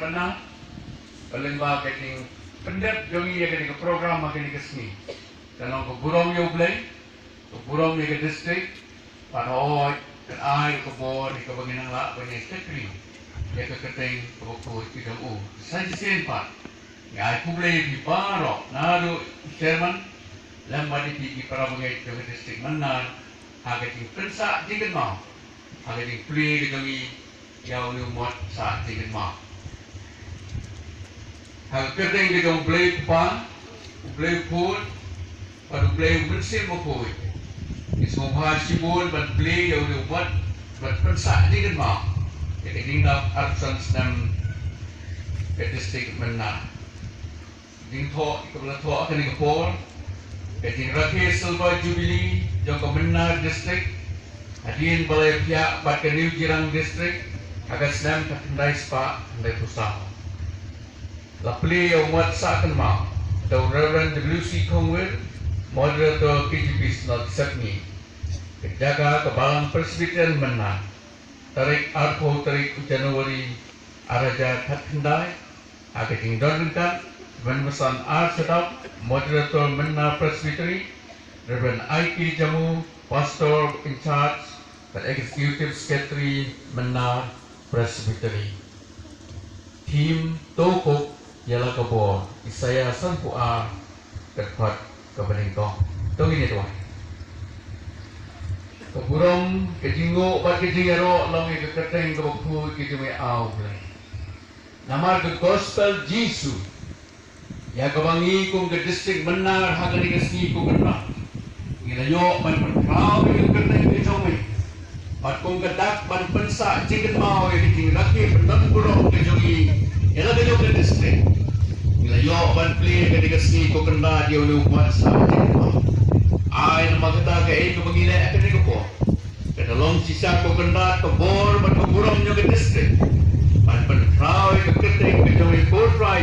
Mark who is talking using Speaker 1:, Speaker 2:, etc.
Speaker 1: mana kalimba keting pendep jongi ya keting program makin kesni dalam ke burung yo blay ke burung ni ke district panoy ke ai ke bor ke baginang la banyak sekali ya ke keting ke buku tidak saya sempat ya aku blay di paro nado chairman lama di para banyak ke district mana agak pensa tinggal mau agak play jongi yang ni muat saat tinggal mau hal kereng di dalam play pan, play pun, pada play bersih mukul. Ismu mahasiswa dan play yang dibuat berpensak di rumah. Jadi tinggal artisan senam distrik mana. Tinggal kepala tua akan dikepor. Jadi rakyat selva Jubilee yang kebenar distrik. Hadirin balai pihak pada New Girang distrik agar senam terkendai sepak dan pusat. La play yang muat sakan mau, the Reverend W.C. Kongwil, moderator KGP Senat Sepni, kejaga kebalan Presbyterian Menang, tarik arpo tarik Januari araja Tathendai, agak tinggalkan, Mesan R. Sedap, moderator Menang Presbytery, Reverend I.K. Jamu, pastor in charge, dan executive secretary Menang Presbytery. Tim Tokok ialah kebor saya sampu a dekat ke Beningkong. Tong ini tuan. Keburung kejingo bat kejingero long ke keteng ke buku ke jume au. Nama the gospel Jesus. Ya kebangi kung ke distrik benar hagani ke sini kung benar. Gila yo man perkau ke keteng ke jume. Bat kung kedak ban pensa jingket mau ke jing laki pendam burung ke jungi. Ialah ke jume distrik. Yo ban play ke dikasih ko kena dia lu buat sahaja. Ai nama kita ke itu begini akan ni ko. Kita long sisa ko kena to bor ban ko burung nyo ke distrik. Ban ban try ke keting ke joi ko try